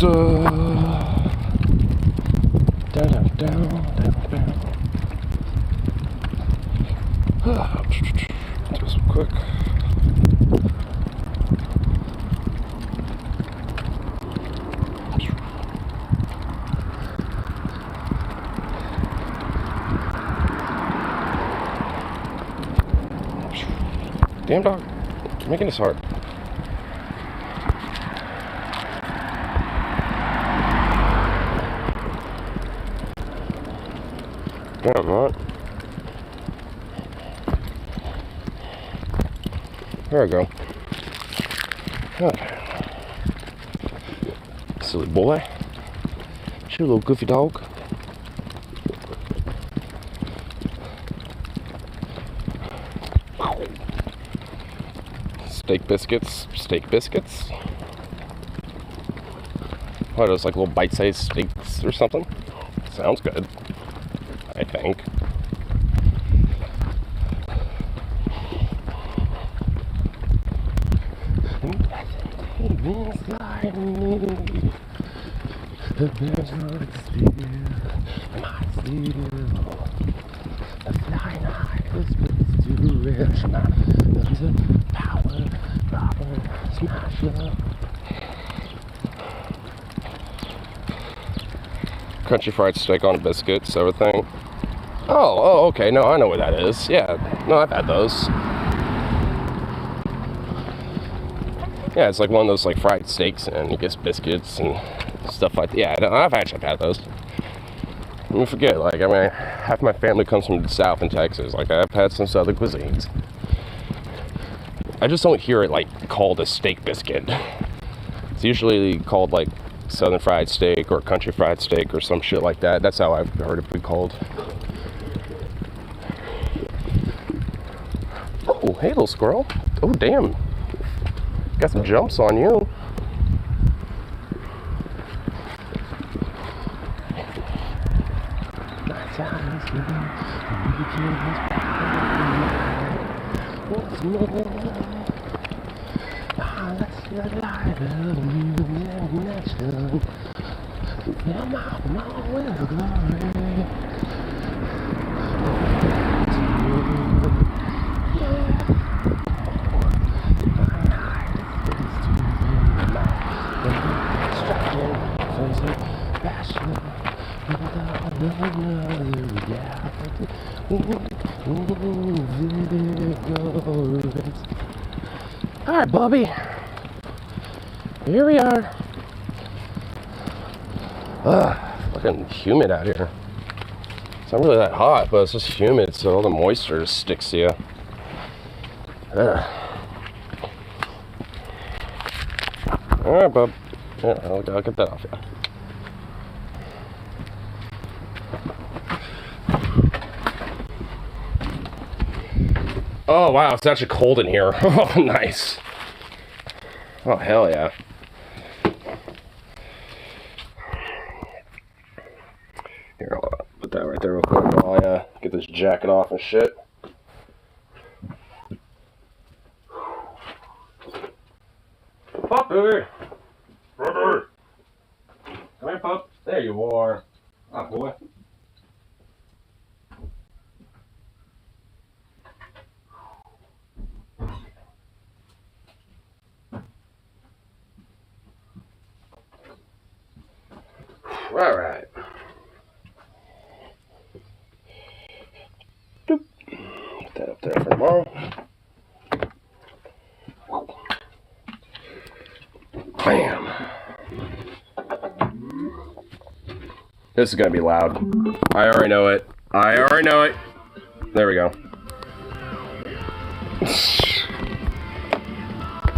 Just quick. Damn dog, you're making this hard. Damn, right? There we go. Okay. Silly boy. You little goofy dog. Steak biscuits. Steak biscuits. What are those, like little bite-sized steaks or something? Sounds good, I think. The flying high is to reach my power, robber, smasher. Country fried steak on a biscuit, sort of thing. Oh, okay. No, I know what that is. Yeah, no, I've had those. Yeah, it's like one of those like fried steaks, and you get biscuits and stuff like that. Yeah, I've actually had those. You forget, like, I mean, half my family comes from the South in Texas. Like, I've had some Southern cuisines. I just don't hear it, like, called a steak biscuit. It's usually called, like, Southern fried steak or country fried steak or some shit like that. That's how I've heard it be called. Oh, hey, little squirrel. Oh, damn. Got some jumps on you. Alright, Bobby. Here we are. Fucking humid out here. It's not really that hot, but it's just humid, so all the moisture just sticks to you. Alright, bub. Yeah, I'll get that off you. Oh, wow, it's actually cold in here. Oh, nice. Oh, hell yeah. Here, I'll put that right there real quick while I get this jacket off and shit. Puppy! Puppy! Come here, pup. There you are. Ah, boy. All right. Doop. Put that up there for tomorrow. Bam. This is gonna be loud. I already know it. I already know it. There we go.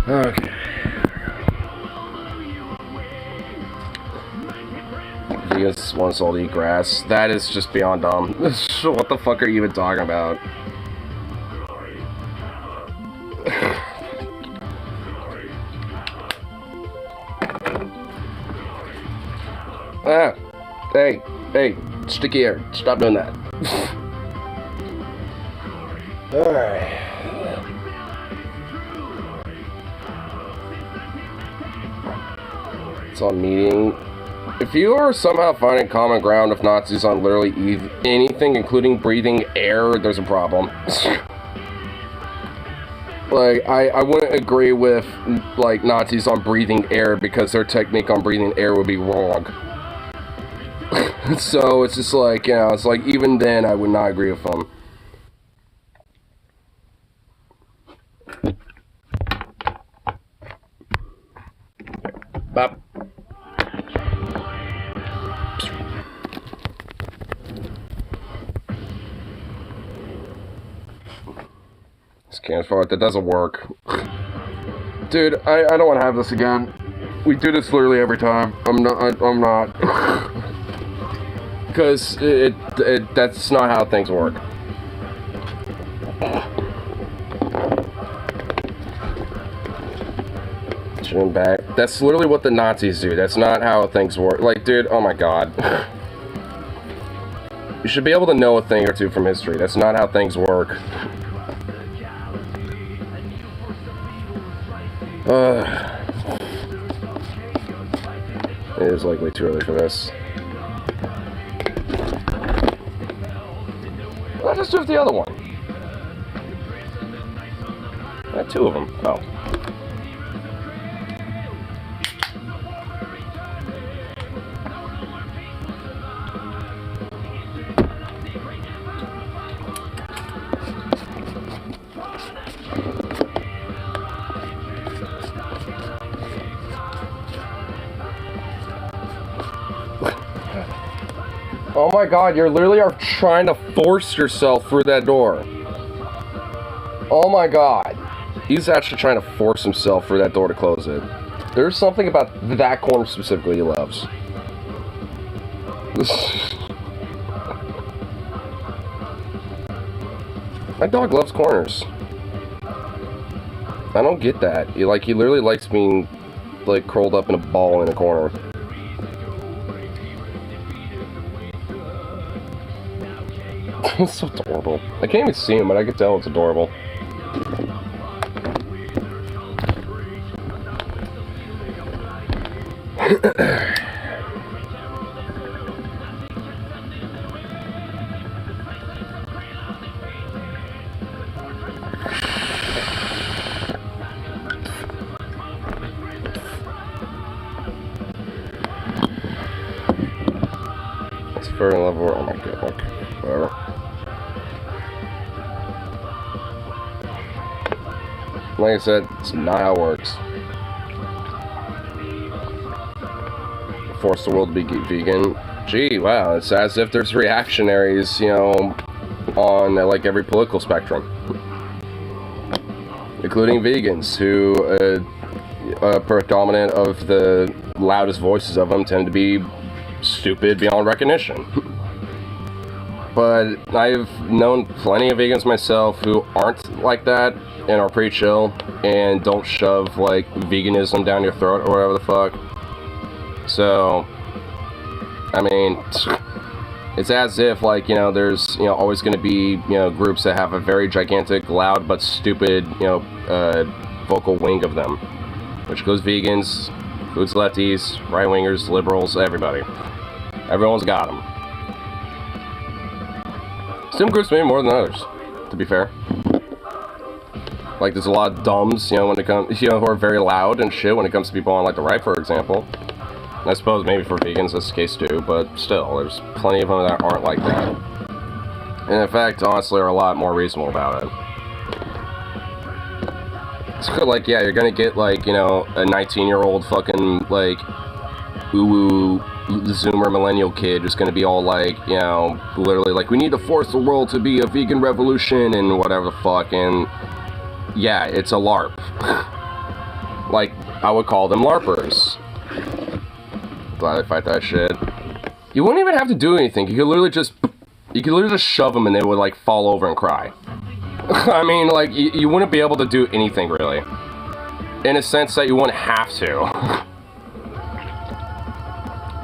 Okay. He just wants all to eat grass. That is just beyond dumb. What the fuck are you even talking about? Ah, hey, sticky hair. Stop doing that. Alright. It's on meeting. If you are somehow finding common ground with Nazis on literally anything, including breathing air, there's a problem. Like, I wouldn't agree with, like, Nazis on breathing air because their technique on breathing air would be wrong. So, it's just like, you know, it's like, even then, I would not agree with them. Bop. Scans forward. That doesn't work. Dude, I don't want to have this again. We do this literally every time. I'm not. Because that's not how things work. Turn back. That's literally what the Nazis do. That's not how things work. Like, dude, oh my god. You should be able to know a thing or two from history. That's not how things work. It is likely too early for this. I'll just do it the other one. I had two of them. Oh. Oh my god, you literally are trying to force yourself through that door. Oh my god. He's actually trying to force himself through that door to close it. There's something about that corner specifically he loves. My dog loves corners. I don't get that. He literally likes being, like, curled up in a ball in a corner. It's so adorable. I can't even see him, but I can tell it's adorable. It's very level. Oh my god, okay, whatever. Like I said, it's not how it works. Force the world to be vegan. Gee, wow, it's as if there's reactionaries, you know, on like every political spectrum. Including vegans, who, predominant of the loudest voices of them tend to be stupid beyond recognition. But I've known plenty of vegans myself who aren't like that and are pretty chill and don't shove like veganism down your throat or whatever the fuck. So, I mean, it's as if like, you know, there's, you know, always going to be, you know, groups that have a very gigantic, loud but stupid, you know, vocal wing of them, which goes vegans, includes lefties, right-wingers, liberals, everybody. Everyone's got them. Some groups maybe more than others, to be fair. Like, there's a lot of dumbs, you know, when it comes, you know, who are very loud and shit when it comes to people on, like, the right, for example. And I suppose maybe for vegans that's the case too, but still, there's plenty of them that aren't like that. And in fact, honestly, are a lot more reasonable about it. So, like, yeah, you're gonna get, like, you know, a 19-year-old fucking, like, woo-woo Zoomer millennial kid who's gonna be all like, you know, literally like, we need to force the world to be a vegan revolution and whatever the fuck, and yeah, it's a LARP. Like, I would call them LARPers. Glad I fight that shit. You wouldn't even have to do anything. You could literally just shove them and they would, like, fall over and cry. I mean, like, you wouldn't be able to do anything, really. In a sense that you wouldn't have to.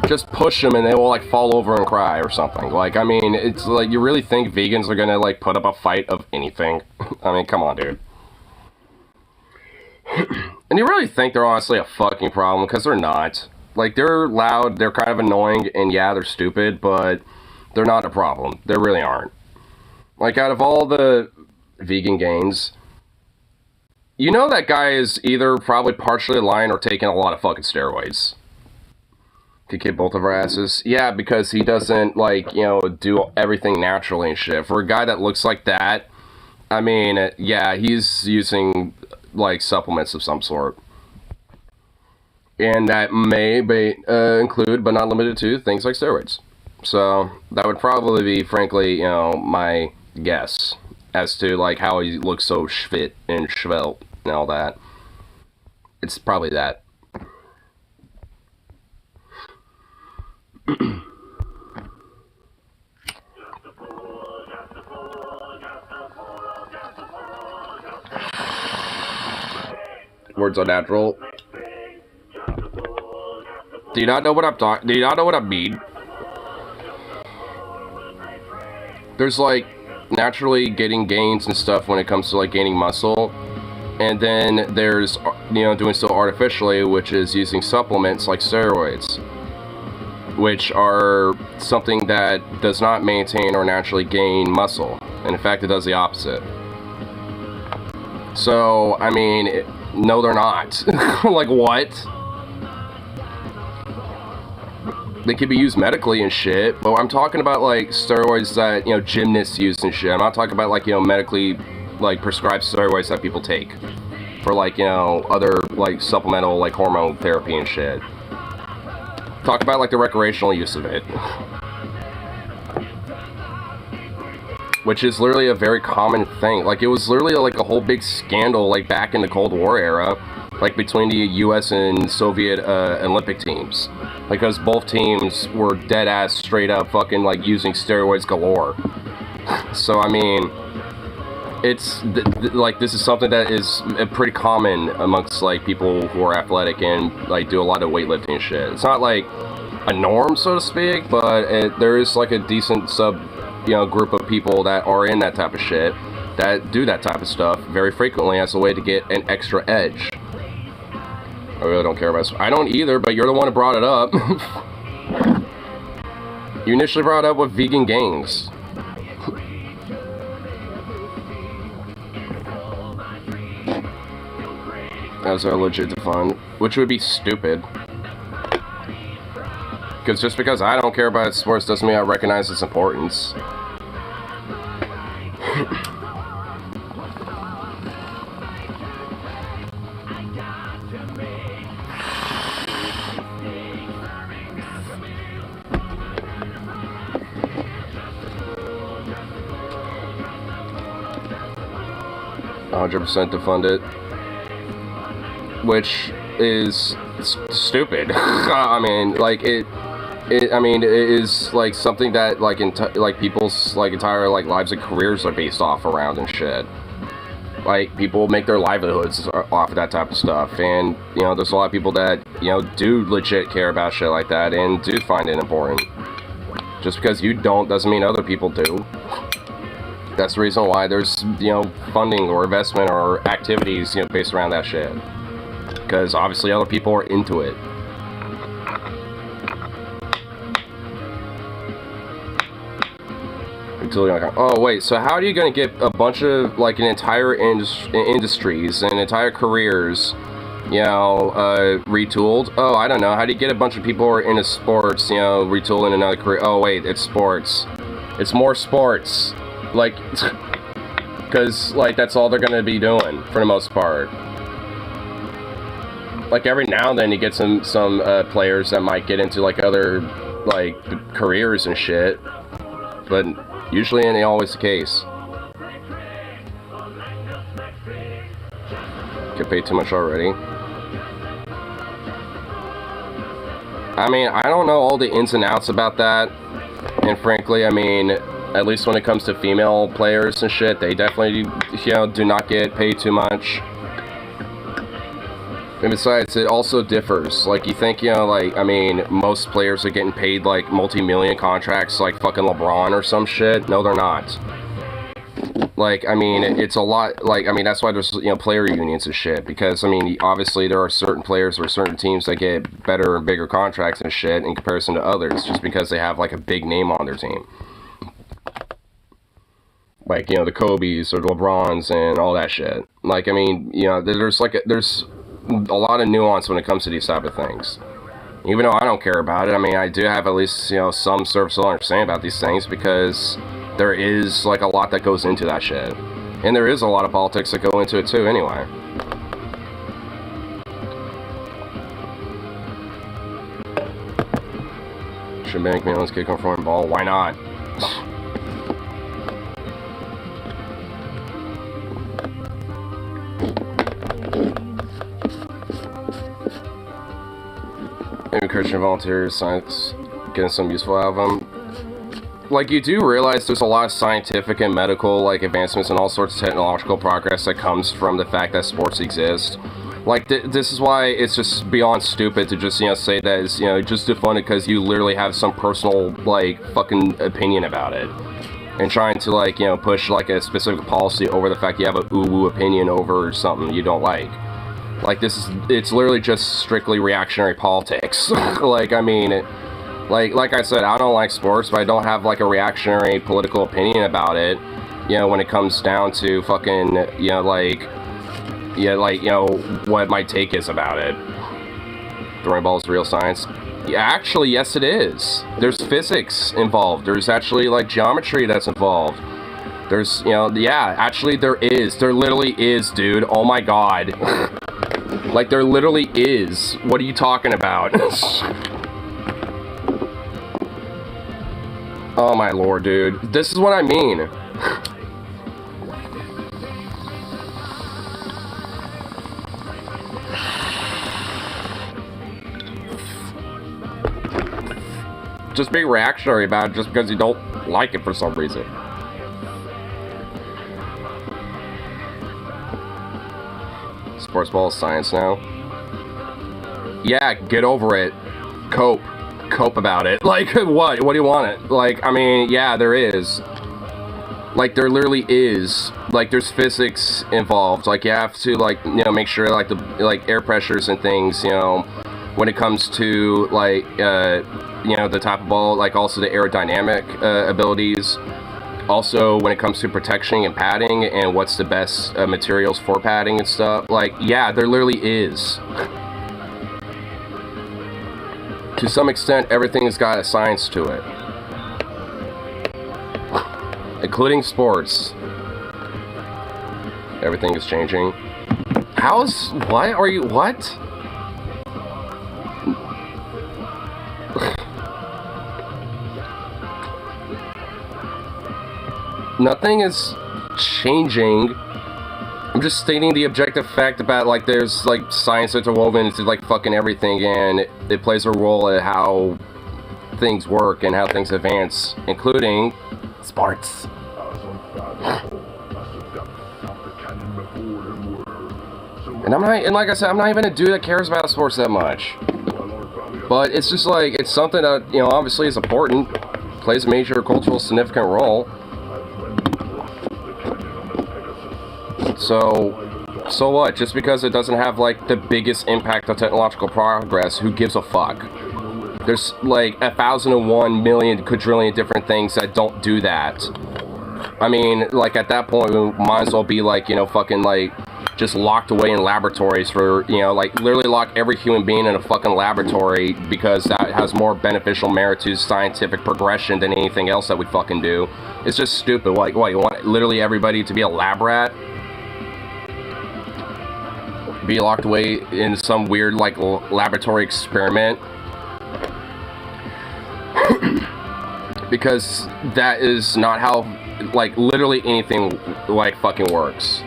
Just push them and they will, like, fall over and cry or something. Like, I mean, it's like, you really think vegans are gonna, like, put up a fight of anything? I mean, come on, dude. And you really think they're honestly a fucking problem, because they're not. Like, they're loud, they're kind of annoying, and yeah, they're stupid, but they're not a problem. They really aren't. Like, out of all the vegan gains, you know that guy is either probably partially lying or taking a lot of fucking steroids. Could kick both of our asses. Yeah, because he doesn't, like, you know, do everything naturally and shit. For a guy that looks like that, I mean, yeah, he's using, like, supplements of some sort. And that may be, include, but not limited to, things like steroids. So, that would probably be, frankly, you know, my guess as to, like, how he looks so fit and svelte and all that. It's probably that. Words are natural. Do you not know what I'm talking? Do you not know what I mean? There's like naturally getting gains and stuff when it comes to like gaining muscle, and then there's, you know, doing so artificially, which is using supplements like steroids, which are something that does not maintain or naturally gain muscle, and in fact it does the opposite. So I mean, no, they're not. Like, what? They could be used medically and shit, but I'm talking about like steroids that, you know, gymnasts use and shit. I'm not talking about like, you know, medically like prescribed steroids that people take for like, you know, other like supplemental like hormone therapy and shit. Talk about like the recreational use of it, which is literally a very common thing. Like, it was literally like a whole big scandal like back in the Cold War era, like between the US and Soviet Olympic teams, because both teams were dead ass straight up fucking like using steroids galore. So I mean, it's like, this is something that is pretty common amongst like people who are athletic and like do a lot of weightlifting and shit. It's not like a norm, so to speak, but there is like a decent group of people that are in that type of shit, that do that type of stuff very frequently as a way to get an extra edge. I really don't care about this. I don't either, but you're the one who brought it up. You initially brought it up with vegan gains. Those are legit to fun, which would be stupid. Because just because I don't care about sports doesn't mean I recognize its importance. $100% to fund it, which is stupid. I mean, like it is like something that like people's like entire like lives and careers are based off around and shit. Like, people make their livelihoods off of that type of stuff, and you know, there's a lot of people that, you know, do legit care about shit like that and do find it important. Just because you don't doesn't mean other people do. That's the reason why there's, you know, funding or investment or activities, you know, based around that shit. Because obviously other people are into it. Until you're like, oh wait, so how are you gonna get a bunch of like an entire industries and entire careers, you know, retooled? Oh, I don't know. How do you get a bunch of people who are into sports, you know, retooled in another career? Oh wait, it's sports. It's more sports. Like, because like that's all they're gonna be doing for the most part. Like, every now and then you get some players that might get into like other like careers and shit, but usually ain't always the case. Get paid too much already. I mean, I don't know all the ins and outs about that, and frankly, I mean, at least when it comes to female players and shit, they definitely, you know, do not get paid too much. And besides, it also differs. Like, you think, you know, like, I mean, most players are getting paid, like, multi-million contracts like fucking LeBron or some shit. No, they're not. Like, I mean, it's a lot, like, I mean, that's why there's, player unions and shit, because, I mean, obviously there are certain players or certain teams that get better and bigger contracts and shit in comparison to others, just because they have, like, a big name on their team. Like, the Kobe's or the LeBrons and all that shit. Like, I mean, there's a lot of nuance when it comes to these type of things. Even though I don't care about it, I mean, I do have at least, some serviceable understanding about these things, because there is, like, a lot that goes into that shit. And there is a lot of politics that go into it, too, anyway. Should make McMillan's kick on foreign ball. Why not? Maybe Christian volunteers, science, getting some useful out of them. Like, you do realize there's a lot of scientific and medical, like, advancements and all sorts of technological progress that comes from the fact that sports exist. Like, this is why it's just beyond stupid to just, say that it's, just defund it because you literally have some personal, like, fucking opinion about it. And trying to, like, push, like, a specific policy over the fact you have a ooh-woo opinion over something you don't like. Like, it's literally just strictly reactionary politics. Like, I mean, like I said, I don't like sports, but I don't have, like, a reactionary political opinion about it, when it comes down to fucking, what my take is about it. Throwing balls is real science. Yeah, actually, yes, it is. There's physics involved. There's actually, like, geometry that's involved. There's, yeah, actually there is. There literally is, dude. Oh my god. Like, there literally is. What are you talking about? Oh my lord, dude. This is what I mean. Just be reactionary about it just because you don't like it for some reason. Sports ball is science now. Yeah, get over it. Cope about it. Like, what? What do you want it? Like, I mean, yeah, there is. Like, there literally is. Like, there's physics involved. Like, you have to, like, make sure, like, the, like, air pressures and things, when it comes to, like, the type of ball, like, also the aerodynamic abilities. Also, when it comes to protection and padding and what's the best materials for padding and stuff. Like, yeah, there literally is. To some extent, everything has got a science to it. Including sports. Everything is changing. What are you, what? Nothing is changing. I'm just stating the objective fact about, like, there's, like, science interwoven into, like, fucking everything, and it plays a role in how things work and how things advance, including sports. And like I said, I'm not even a dude that cares about sports that much. But it's just, like, it's something that, obviously is important, plays a major cultural significant role. So what? Just because it doesn't have, like, the biggest impact on technological progress, who gives a fuck? There's, like, 1,001 million quadrillion different things that don't do that. I mean, like, at that point, we might as well be, like, fucking, like, just locked away in laboratories for, like, literally lock every human being in a fucking laboratory, because that has more beneficial merit to scientific progression than anything else that we fucking do. It's just stupid. Like, what, you want literally everybody to be a lab rat? Be locked away in some weird, like, laboratory experiment? Because that is not how, like, literally anything, like, fucking works.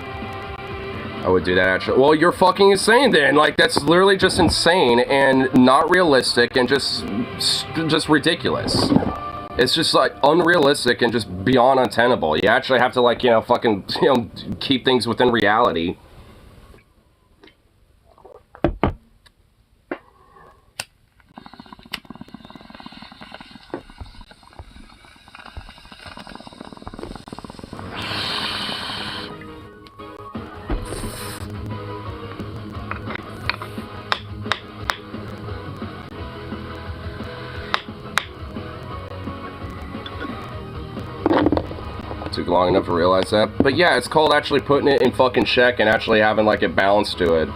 I would do that, actually. Well, you're fucking insane then. Like, that's literally just insane and not realistic and just ridiculous. It's just, like, unrealistic and just beyond untenable. You actually have to, like, fucking, keep things within reality. took long enough to realize that. But yeah, it's called actually putting it in fucking check and actually having like a balance to it.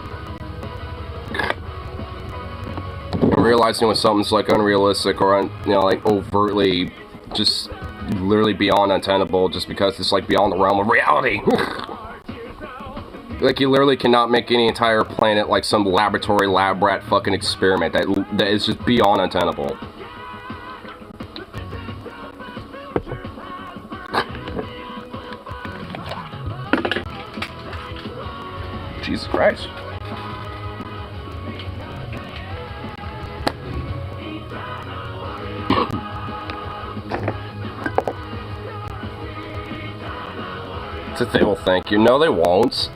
And realizing when something's like unrealistic or like overtly just literally beyond untenable just because it's like beyond the realm of reality. Like, you literally cannot make any entire planet like some laboratory lab rat fucking experiment that is just beyond untenable. Jesus Christ. That they will thank you. No, they won't.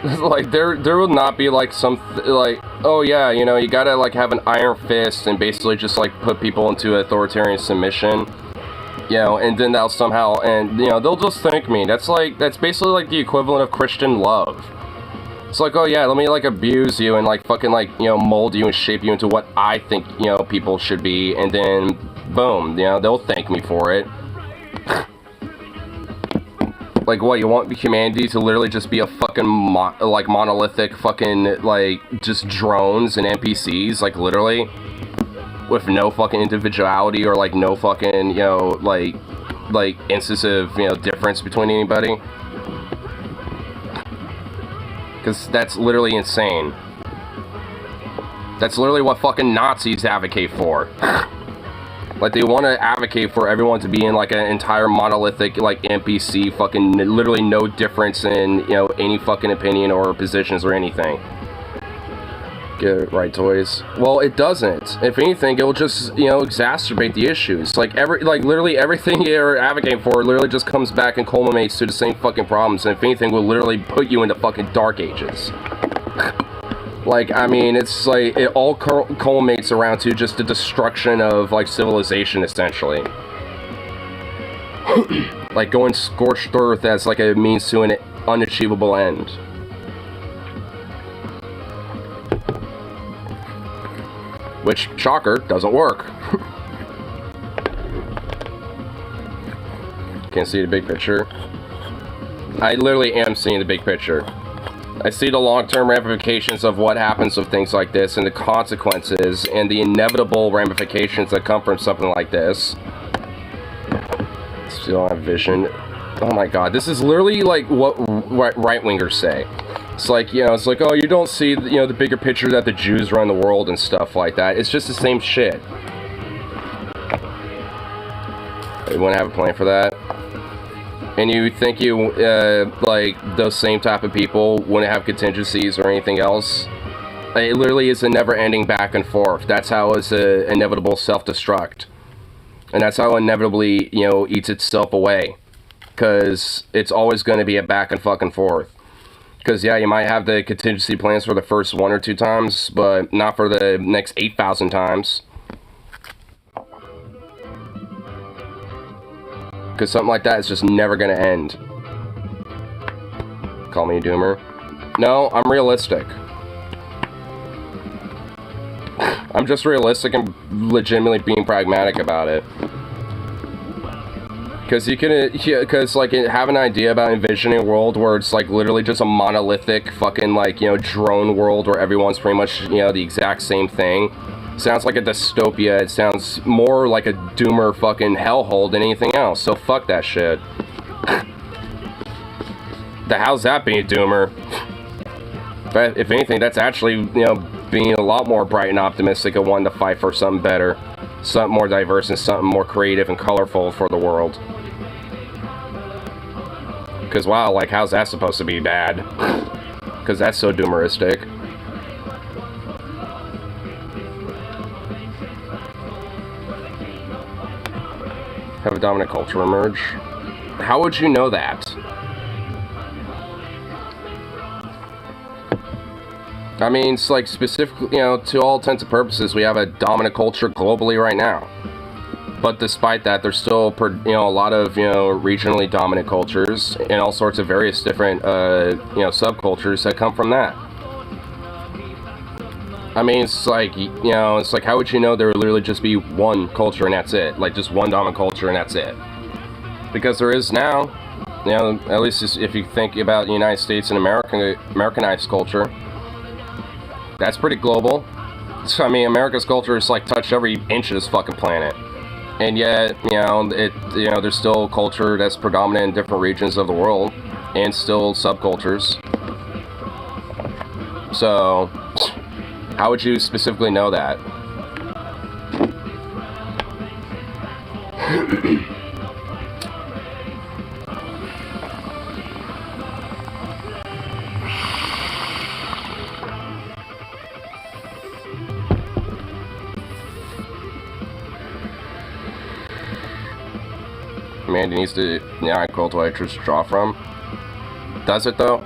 Like, there will not be like some like, oh yeah, you know, you gotta like have an iron fist and basically just like put people into authoritarian submission, you know, and then they'll somehow, and you know, they'll just thank me. That's basically like the equivalent of Christian love. It's like, oh yeah, let me like abuse you and like fucking like, you know, mold you and shape you into what I think, you know, people should be, and then boom, you know, they'll thank me for it. Like, what, you want humanity to literally just be a fucking, like, monolithic fucking, like, just drones and NPCs, like, literally? With no fucking individuality or, like, no fucking, you know, like, instance of, you know, difference between anybody? Because that's literally insane. That's literally what fucking Nazis advocate for. Like, they want to advocate for everyone to be in, like, an entire monolithic, like, NPC, fucking, literally no difference in, you know, any fucking opinion or positions or anything. Get it right, toys. Well, it doesn't. If anything, it'll just, you know, exacerbate the issues. Like, literally everything you're advocating for literally just comes back and culminates to the same fucking problems, and if anything, will literally put you into fucking dark ages. Like, I mean, it's like, it all culminates around to just the destruction of, like, civilization, essentially. Like, going scorched earth as, like, a means to an unachievable end. Which, shocker, doesn't work. Can't see the big picture. I literally am seeing the big picture. I see the long-term ramifications of what happens with things like this, and the consequences, and the inevitable ramifications that come from something like this. Still have vision. Oh my god, this is literally like what right-wingers say. It's like, you know, it's like, oh, you don't see, you know, the bigger picture that the Jews run the world and stuff like that. It's just the same shit. You want to have a plan for that? And you think you, like, those same type of people wouldn't have contingencies or anything else? It literally is a never-ending back and forth. That's how it's an inevitable self-destruct. And that's how inevitably, you know, eats itself away. Because it's always going to be a back and fucking forth. Because, yeah, you might have the contingency plans for the first 1 or 2 times, but not for the next 8,000 times. Because something like that is just never going to end. Call me a doomer. No, I'm realistic. I'm just realistic and legitimately being pragmatic about it. Because you can, because, like, have an idea about envisioning a world where it's, like, literally just a monolithic fucking, like, you know, drone world where everyone's pretty much, you know, the exact same thing. Sounds like a dystopia. It sounds more like a doomer fucking hellhole than anything else. So fuck that shit. The hell's that being a doomer? But if anything, that's actually, you know, being a lot more bright and optimistic and wanting to fight for something better. Something more diverse and something more creative and colorful for the world. Because, wow, like, how's that supposed to be bad? Because that's so doomeristic. Have a dominant culture emerge. How would you know that? I mean, it's like specifically, you know, to all intents and purposes, we have a dominant culture globally right now. But despite that, there's still, you know, a lot of, you know, regionally dominant cultures and all sorts of various different, you know, subcultures that come from that. I mean, it's like, you know, it's like, how would you know there would literally just be one culture and that's it? Like, just one dominant culture and that's it. Because there is now, at least if you think about the United States and Americanized culture, that's pretty global. So, I mean, America's culture has like touched every inch of this fucking planet, and yet, there's still culture that's predominant in different regions of the world, and still subcultures. So, how would you specifically know that? Mandy needs to quote what I just draw from. Does it though?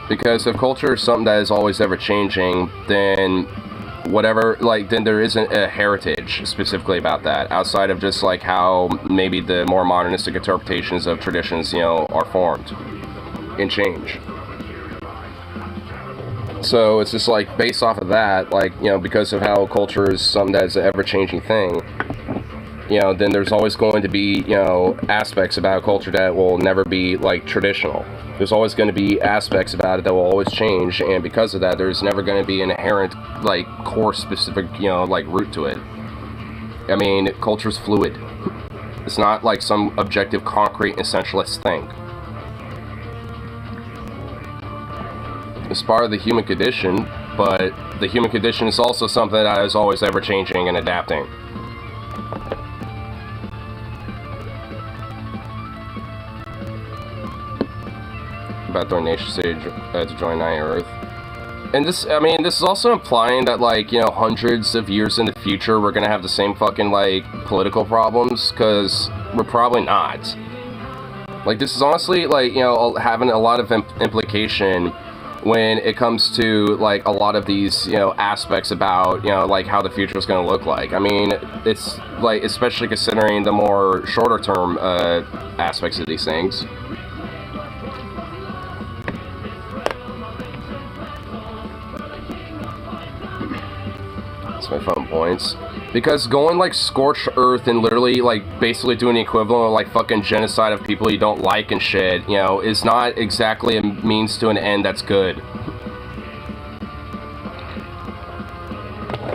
Because if culture is something that is always ever changing, then then there isn't a heritage specifically about that, outside of just like how maybe the more modernistic interpretations of traditions, are formed and change. So it's just like based off of that, because of how culture is something that is an ever-changing thing, then there's always going to be, aspects about culture that will never be, traditional. There's always going to be aspects about it that will always change, and because of that, there's never going to be an inherent, core specific, root to it. I mean, culture's fluid. It's not like some objective, concrete, essentialist thing. It's part of the human condition, but the human condition is also something that is always ever changing and adapting. About throwing nation state to join Nine Earth. And this is also implying that, hundreds of years in the future, we're gonna have the same fucking, political problems, because we're probably not. This is honestly, having a lot of implication when it comes to, a lot of these, aspects about, how the future is gonna look like. I mean, it's, especially considering the more shorter-term, aspects of these things. My phone points, because going scorched earth and literally basically doing the equivalent of fucking genocide of people you don't like and shit, is not exactly a means to an end that's good.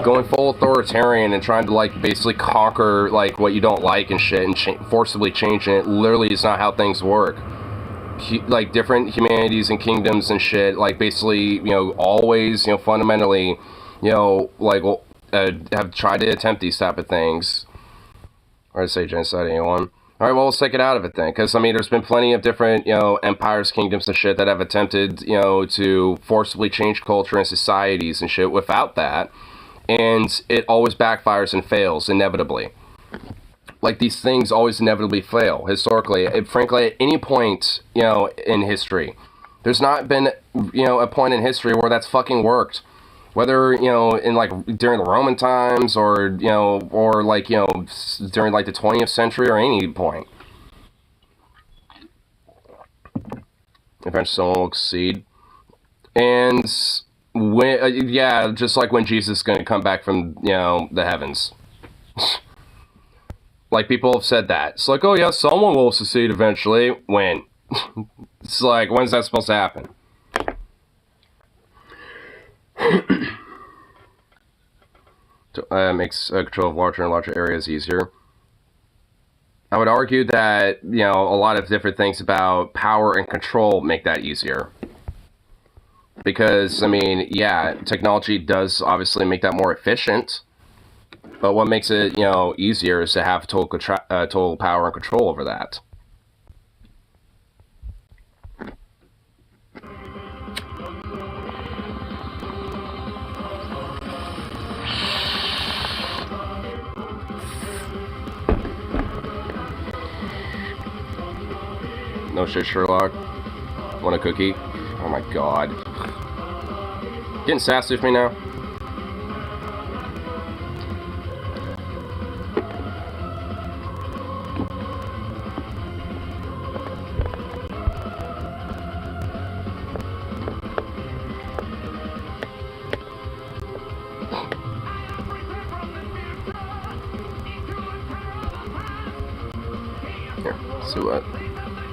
Going full authoritarian and trying to basically conquer what you don't like and shit and forcibly changing it literally is not how things work. Different humanities and kingdoms and shit basically always fundamentally have tried to attempt these type of things. Or to say genocide anyone. Alright, well, let's take it out of it then. Because, there's been plenty of different, empires, kingdoms, and shit that have attempted, to forcibly change culture and societies and shit without that. And it always backfires and fails, inevitably. These things always inevitably fail, historically. Frankly, at any point, in history. There's not been, a point in history where that's fucking worked. Whether, in, during the Roman times, or, during, the 20th century, or any point. Eventually someone will succeed. And, when, just like when Jesus is going to come back from, the heavens. People have said that. It's oh yeah, someone will succeed eventually. When? It's when's that supposed to happen? Makes control of larger and larger areas easier. I would argue that, a lot of different things about power and control make that easier. Because, technology does obviously make that more efficient. But what makes it, easier is to have total power and control over that. No shit, Sherlock. Want a cookie? Oh my god. Getting sassy with me now? So what?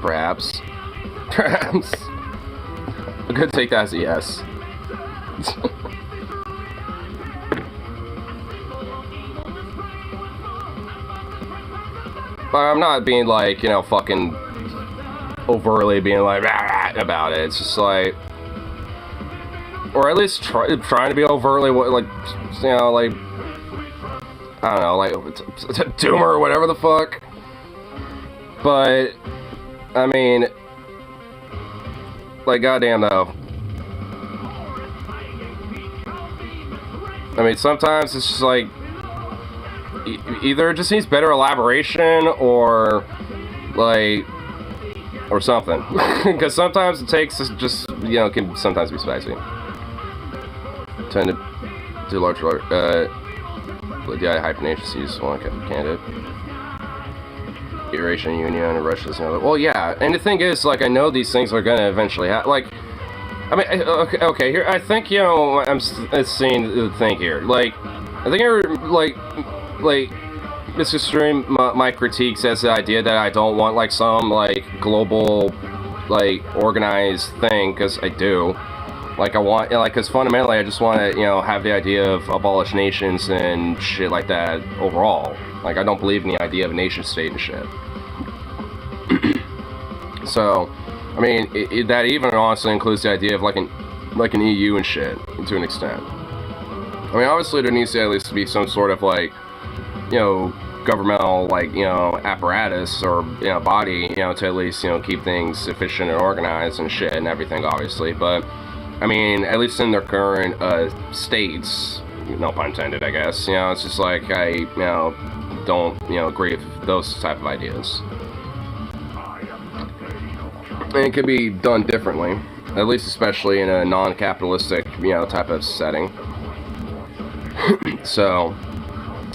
Perhaps. Perhaps. I could take that as a yes. But I'm not being like, you know, fucking overtly being like rah, rah, about it. It's just like, or at least trying to be overtly like, you know, like, I don't know, like doomer or whatever the fuck. But I mean, like, goddamn though. I mean, sometimes it's just like either it just needs better elaboration or like or something. Because sometimes it takes just, you know, can sometimes be spicy. Tend to do large hyphen agencies one candidate. Eurasian Union and Russia's another. Well, yeah, and the thing is, like, I know these things are gonna eventually happen. Like, I mean, okay, here, I think, you know, I'm seeing the thing here. Like, I think like, misconstruing my critiques as the idea that I don't want, like, some, like, global, like, organized thing, because I do. Like, I want, like, because fundamentally I just want to, you know, have the idea of abolish nations and shit like that overall. Like, I don't believe in the idea of a nation state and shit. So, I mean, that even also includes the idea of like an EU and shit, to an extent. I mean, obviously there needs to at least be some sort of, like, you know, governmental, like, you know, apparatus or, you know, body, you know, to at least, you know, keep things efficient and organized and shit and everything, obviously. But, I mean, at least in their current states, no pun intended, I guess, you know, it's just like, I, you know, don't, you know, agree with those type of ideas. And it could be done differently, at least especially in a non-capitalistic, you know, type of setting. So,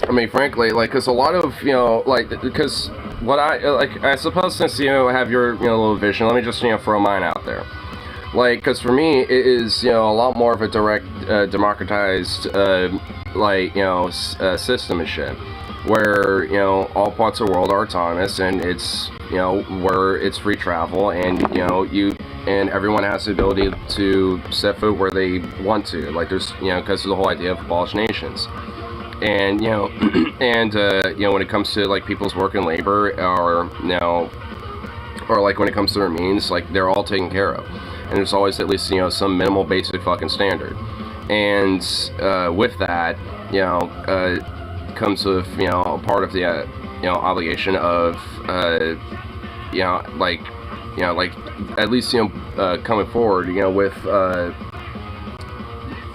I mean, frankly, like, because a lot of, you know, like, because what I suppose, since, you know, have your, you know, little vision, let me just, you know, throw mine out there. Like, because for me, it is, you know, a lot more of a direct, democratized, like, you know, system and shit, where, you know, all parts of the world are autonomous, and it's, you know, where it's free travel, and, you know, and everyone has the ability to set foot where they want to. Like, there's, you know, because of the whole idea of abolish nations. And, you know, and, you know, when it comes to, like, people's work and labor, or, you know, or, like, when it comes to their means, like, they're all taken care of. And there's always at least, you know, some minimal basic fucking standard. And, with that, you know, comes with, you know, a part of the, you know, obligation of, you know, like, at least, you know, coming forward, you know, with,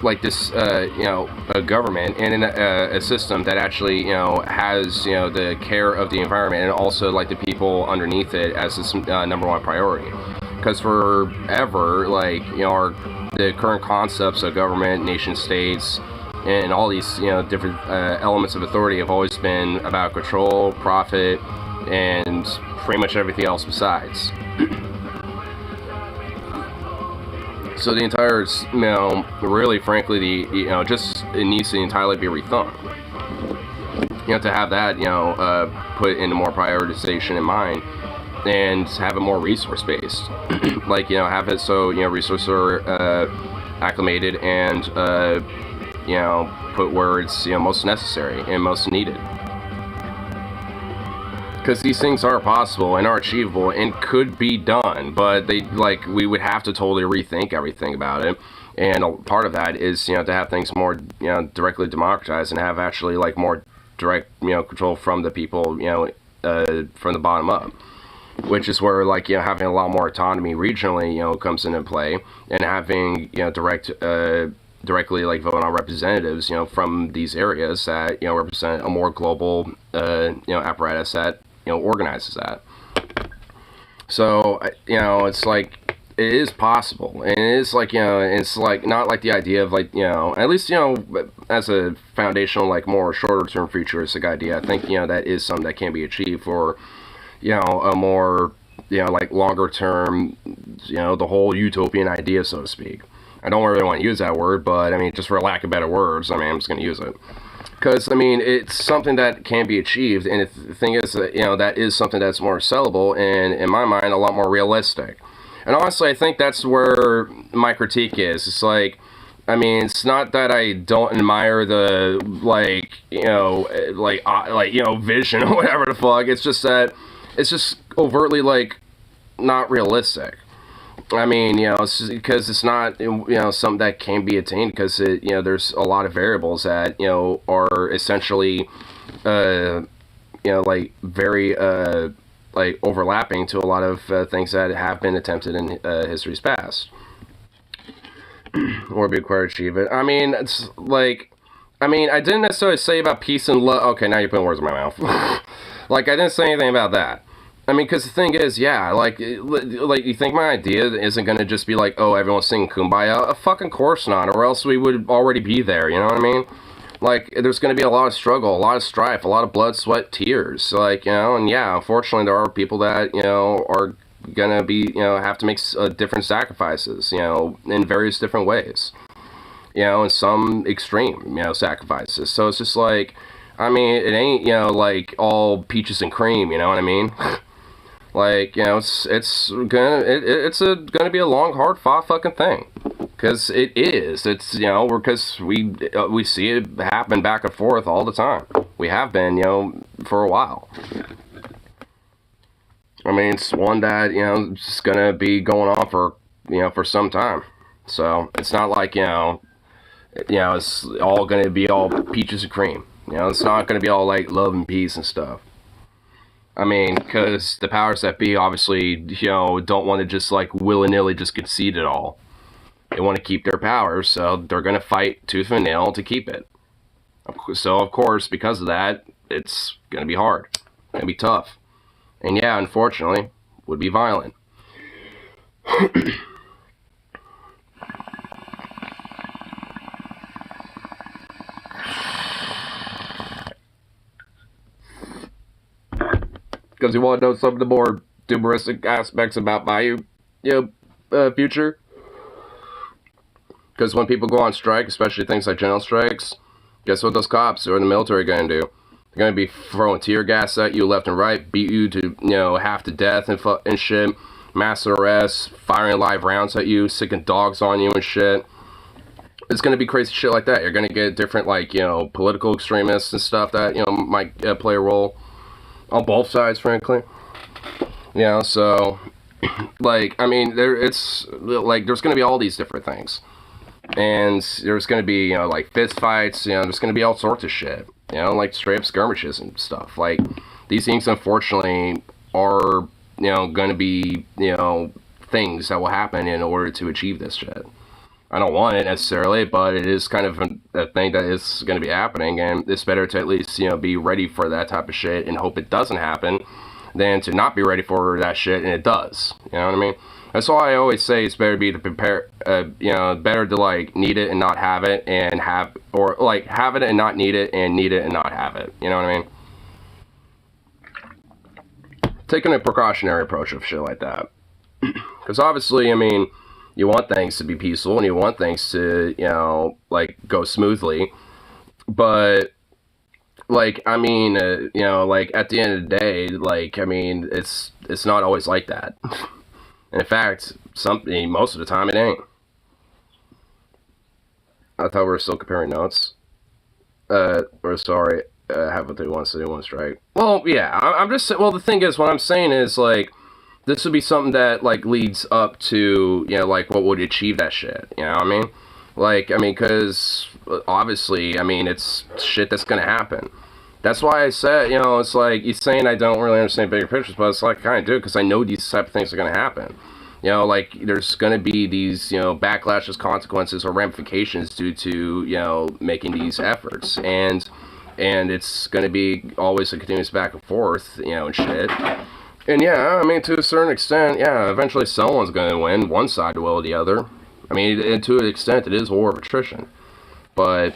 like, this, you know, a government and a system that actually, you know, has, you know, the care of the environment and also, like, the people underneath it as its number one priority. Because forever, like, you know, the current concepts of government, nation states, and all these, you know, different elements of authority have always been about control, profit, and pretty much everything else besides. So the entire, you know, really, frankly, you know, just, it needs to entirely be rethought. You know, to have that, you know, put into more prioritization in mind, and have it more resource-based. Like, you know, have it so, you know, resources are acclimated and, you know, put where it's, you know, most necessary and most needed. Because these things are possible and are achievable and could be done, but they, like, we would have to totally rethink everything about it. And a part of that is, you know, to have things more, you know, directly democratized and have actually, like, more direct, you know, control from the people, you know, from the bottom up. Which is where, like, you know, having a lot more autonomy regionally, you know, comes into play, and having, you know, directly, like, vote on representatives, you know, from these areas that, you know, represent a more global, you know, apparatus that, you know, organizes that. So, you know, it's like, it is possible, and it is, like, you know, it's like not like the idea of, like, you know, at least, you know, as a foundational, like, more shorter term futuristic idea, I think, you know, that is something that can be achieved for, you know, a more, you know, like, longer term, you know, the whole utopian idea, so to speak. I don't really want to use that word, but, I mean, just for lack of better words, I mean, I'm just going to use it. because I mean it's something that can be achieved, and the thing is that that is something that's more sellable and in my mind a lot more realistic. And honestly, I think that's where my critique is. It's like, I mean, it's not that I don't admire the vision or whatever the fuck. It's just that it's just overtly like not realistic. I mean, it's because it's not, something that can be attained because there's a lot of variables that, are essentially, like very, like overlapping to a lot of things that have been attempted in history's past or be required to achieve it. I mean, it's like, I mean, I didn't necessarily say about peace and love. Okay, now you're putting words in my mouth. Like, I didn't say anything about that. I mean, because the thing is, yeah, like you think my idea isn't going to just be like, oh, everyone's singing Kumbaya? A fucking course not, or else we would already be there, you know what I mean? Like, there's going to be a lot of struggle, a lot of strife, a lot of blood, sweat, tears, like, and yeah, unfortunately, there are people that, are going to be, have to make different sacrifices, in various different ways, and some extreme, sacrifices. So it's just like, I mean, it ain't, like all peaches and cream, you know what I mean? Like, it's gonna be a long, hard fought fucking thing, because it is. It's because we see it happen back and forth all the time. We have been for a while. I mean, it's one that it's gonna be going on for for some time. So it's not like it's all gonna be all peaches and cream. It's not gonna be all like love and peace and stuff. I mean, because the powers that be obviously, don't want to just like willy-nilly just concede it all. They want to keep their power, so they're going to fight tooth and nail to keep it. So, of course, because of that, it's going to be hard. It's going to be tough. And yeah, unfortunately, would be violent. Because you want to know some of the more humoristic aspects about my future. Because when people go on strike, especially things like general strikes, guess what those cops or the military are going to do? They're going to be throwing tear gas at you left and right, beat you to half to death and shit, mass arrests, firing live rounds at you, sicking dogs on you and shit. It's going to be crazy shit like that. You're going to get different political extremists and stuff that might play a role. On both sides, frankly. So, like, I mean, there's going to be all these different things. And there's going to be, like, fist fights, there's going to be all sorts of shit. Like straight up skirmishes and stuff. Like, these things, unfortunately, are, going to be, things that will happen in order to achieve this shit. I don't want it necessarily, but it is kind of a thing that is going to be happening, and it's better to at least, be ready for that type of shit and hope it doesn't happen than to not be ready for that shit and it does. You know what I mean? That's why I always say it's better to prepare, better to, like, need it and not have it and have, or, like, have it and not need it and need it and not have it. You know what I mean? Taking a precautionary approach of shit like that. Because obviously, I mean, you want things to be peaceful and you want things to, like, go smoothly. But, like, I mean, like, at the end of the day, like, I mean, it's not always like that. And in fact, most of the time it ain't. I thought we were still comparing notes. Or sorry, have what they want, so they want to strike. Well, yeah, I'm just, well, the thing is, what I'm saying is, like, this would be something that, like, leads up to, like, what would achieve that shit, you know what I mean? Like, I mean, because, obviously, I mean, it's shit that's gonna happen. That's why I said, it's like, you're saying I don't really understand bigger pictures, but it's like, I kind of do, because I know these type of things are gonna happen. Like, there's gonna be these, backlashes, consequences, or ramifications due to, making these efforts, and it's gonna be always a continuous back and forth, and shit. And yeah, I mean, to a certain extent, yeah, eventually someone's going to win. One side will or the other. I mean, and to an extent, it is a war of attrition. But,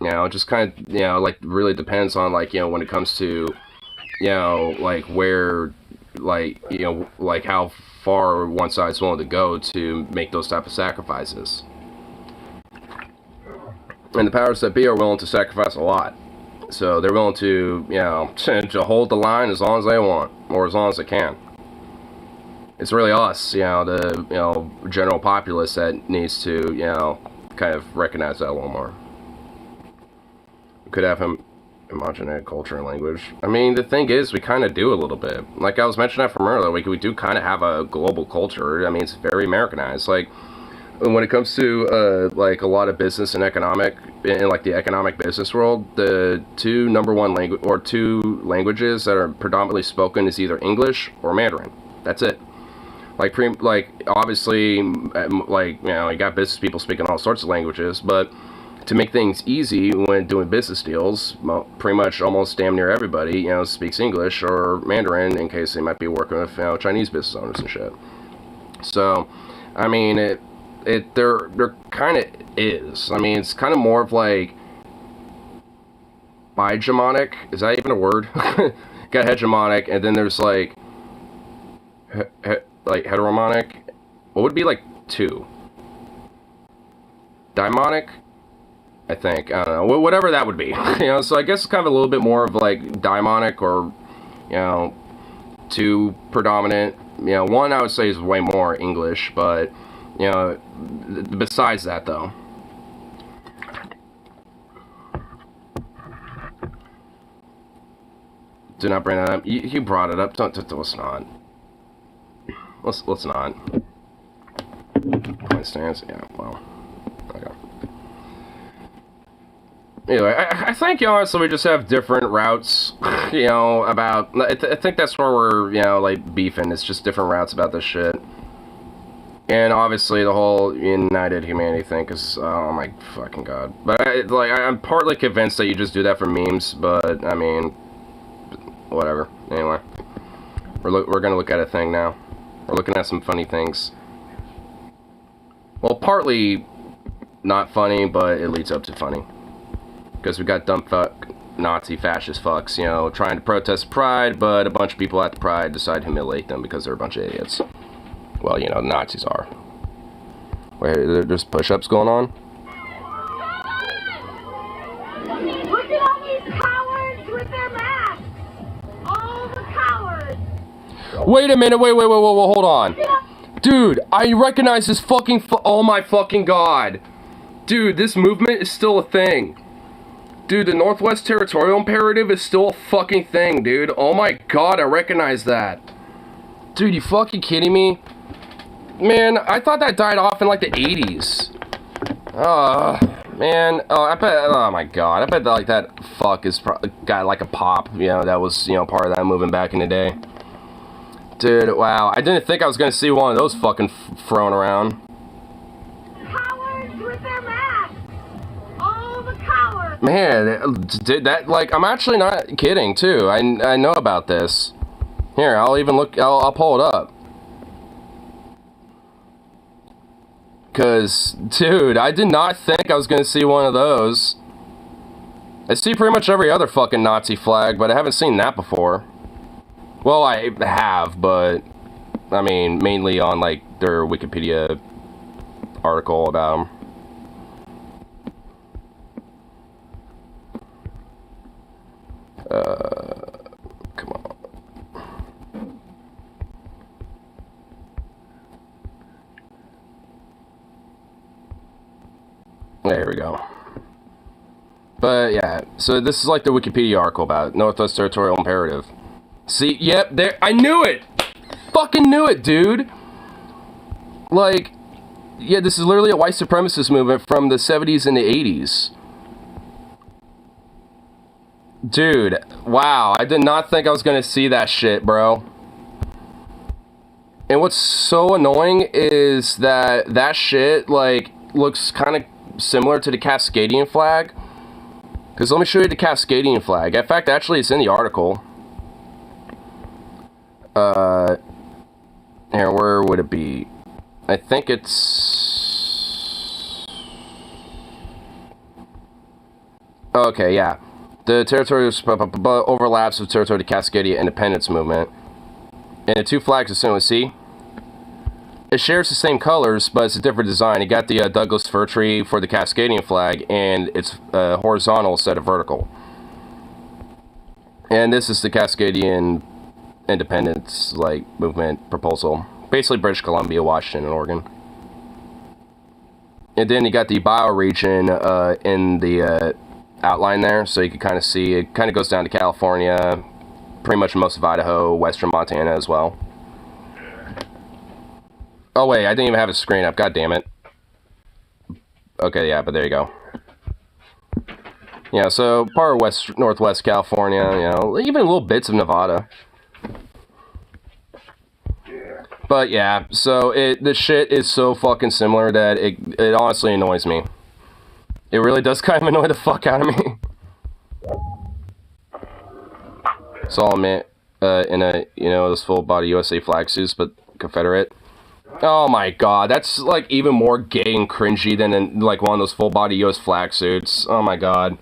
it just kind of, like, really depends on, like, when it comes to, like, where, like, like, how far one side's willing to go to make those type of sacrifices. And the powers that be are willing to sacrifice a lot. So they're willing to, you know, to hold the line as long as they want, or as long as they can. It's really us, you know, the, you know, general populace that needs to, you know, kind of recognize that a little more. We could have him homogenate culture and language. I mean, the thing is, we kind of do a little bit. Like I was mentioning that from earlier, we do kind of have a global culture. I mean, it's very Americanized. Like, when it comes to, like, a lot of business and economic, in, like, the economic business world, the two languages that are predominantly spoken is either English or Mandarin. That's it. Like, obviously, like, you know, you got business people speaking all sorts of languages, but to make things easy when doing business deals, pretty much almost damn near everybody, you know, speaks English or Mandarin in case they might be working with, you know, Chinese business owners and shit. So, I mean, there kind of is. I mean, it's kind of more of like bigemonic. Is that even a word? Got hegemonic, and then there's like like heteromonic. What would be like two? Daimonic? I think. I don't know. Whatever that would be. You know, so I guess it's kind of a little bit more of like daimonic, or, you know, two predominant. You know, one I would say is way more English, but, you know, besides that though. Do not bring that up. You brought it up. Let's not. Let's not. Point stance. Yeah. Well. Okay. Anyway, I think, you know, honestly, we just have different routes, you know, about, I think that's where we're, you know, like, beefing. It's just different routes about this shit. And obviously the whole United Humanity thing is, oh my fucking god. But, I'm partly convinced that you just do that for memes, but, I mean, whatever. Anyway, we're gonna look at a thing now. We're looking at some funny things. Well, partly not funny, but it leads up to funny. Because we got dumb fuck, Nazi, fascist fucks, you know, trying to protest Pride, but a bunch of people at the Pride decide to humiliate them because they're a bunch of idiots. Well, you know, Nazis are. Wait, there's push-ups going on? Look at all these cowards with their masks! All the cowards! Wait a minute, wait, hold on. Dude, I recognize this fucking oh my fucking god. Dude, this movement is still a thing. Dude, the Northwest Territorial Imperative is still a fucking thing, dude. Oh my god, I recognize that. Dude, you fucking kidding me? Man, I thought that died off in like the 80s. Man. Oh, I bet, oh my god. I bet that, like, that fuck is got like a pop, you know, that was, you know, part of that movement back in the day. Dude, wow. I didn't think I was gonna see one of those fucking thrown around. Cowards with their masks! All the cowards! Man, dude, that, like, I'm actually not kidding, too. I know about this. Here, I'll even look, I'll pull it up. Because, dude, I did not think I was going to see one of those. I see pretty much every other fucking Nazi flag, but I haven't seen that before. Well, I have, but, I mean, mainly on, like, their Wikipedia article about them. Come on. There we go. But yeah, so this is like the Wikipedia article about Northwest Territorial Imperative. See, yep, there, I knew it! Fucking knew it, dude! Like, yeah, this is literally a white supremacist movement from the 70s and the 80s. Dude, wow, I did not think I was gonna see that shit, bro. And what's so annoying is that that shit, like, looks kind of similar to the Cascadian flag. Because let me show you the Cascadian flag. In fact, actually, it's in the article. Here, where would it be? I think it's... Okay, yeah. The territory overlaps with territory of the Cascadia independence movement. And the two flags are similar, see? it shares the same colors, but it's a different design. You got the Douglas fir tree for the Cascadian flag, and it's horizontal instead of vertical. And this is the Cascadian independence movement proposal. Basically British Columbia, Washington, and Oregon. And then you got the bioregion in the outline there, so you can kind of see it kind of goes down to California, pretty much most of Idaho, western Montana as well. Oh wait, I didn't even have a screen up. God damn it. Okay, yeah, but there you go. Yeah, so part of northwest California, even little bits of Nevada. But yeah, so the shit is so fucking similar that it honestly annoys me. It really does kind of annoy the fuck out of me. It's all meant in a, those full body USA flag suits, but Confederate. Oh my god, that's even more gay and cringy than in one of those full body US flag suits. Oh my god.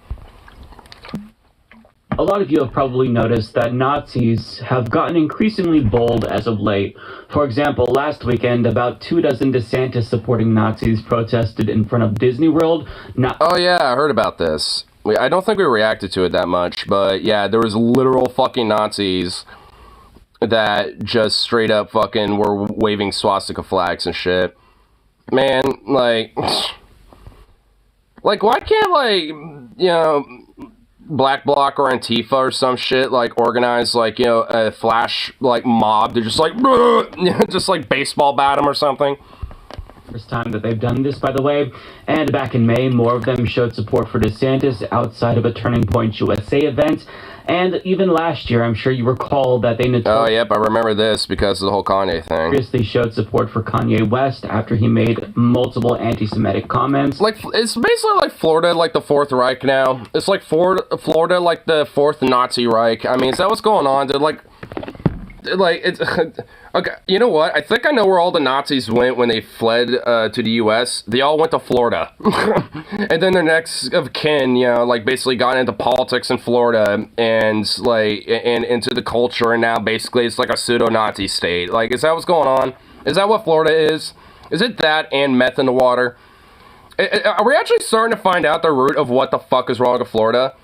A lot of you have probably noticed that Nazis have gotten increasingly bold as of late. For example, last weekend, about 24 DeSantis-supporting Nazis protested in front of Disney World. Oh yeah, I heard about this. I don't think we reacted to it that much, but yeah, there was literal fucking Nazis that just straight up fucking were waving swastika flags and shit. Man, why can't, Black Bloc or Antifa or some shit organize a flash mob to just just baseball bat them or something? First time that they've done this, by the way. And back in May, more of them showed support for DeSantis outside of a Turning Point USA event. And even last year, I'm sure you recall that they Oh, yep, I remember this because of the whole Kanye thing. Notoriously showed support for Kanye West after he made multiple anti-Semitic comments. It's basically like Florida, the Fourth Reich now. It's like Florida, the Fourth Nazi Reich. I mean, is that what's going on? It's... Okay, you know what? I think I know where all the Nazis went when they fled to the U.S. They all went to Florida. And then their next of kin, basically got into politics in Florida and into the culture, and now basically it's like a pseudo-Nazi state. Is that what's going on? Is that what Florida is? Is it that and meth in the water? Are we actually starting to find out the root of what the fuck is wrong with Florida?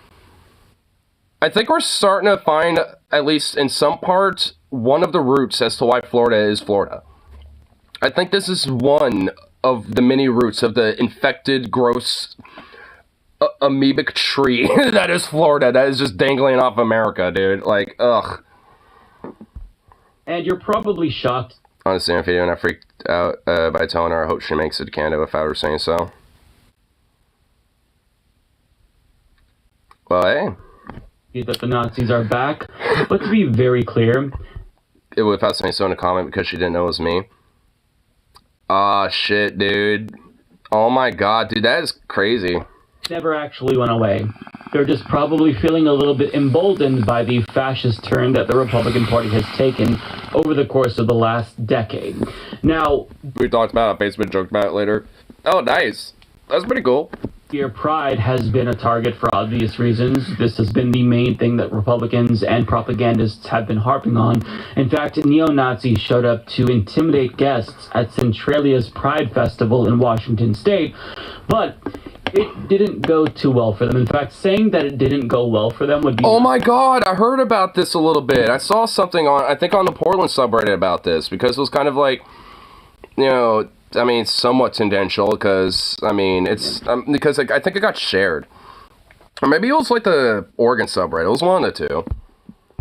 I think we're starting to find, at least in some parts, one of the roots as to why Florida is Florida. I think this is one of the many roots of the infected, gross, amoebic tree that is Florida, that is just dangling off America, dude. Ugh. And you're probably shocked. Honestly, I'm feeling I freaked out by telling her I hope she makes it to Canada if I were saying so. Well, hey. That the Nazis are back, but to be very clear, without saying so in a comment because she didn't know it was me. Ah, shit, dude. Oh my god, dude, that is crazy. Never actually went away. They're just probably feeling a little bit emboldened by the fascist turn that the Republican Party has taken over the course of the last decade. Now, we talked about it, Facebook joked about it later. Oh, nice. That's pretty cool. Your pride has been a target for obvious reasons. This has been the main thing that Republicans and propagandists have been harping on. In fact, neo-Nazis showed up to intimidate guests at Centralia's Pride Festival in Washington State, but it didn't go too well for them. In fact, saying that it didn't go well for them would be... Oh my god, I heard about this a little bit. I saw something on the Portland subreddit about this, because it was kind of somewhat tendential, because, it's, because I think it got shared. Or maybe it was the Oregon subreddit. It was one of the two.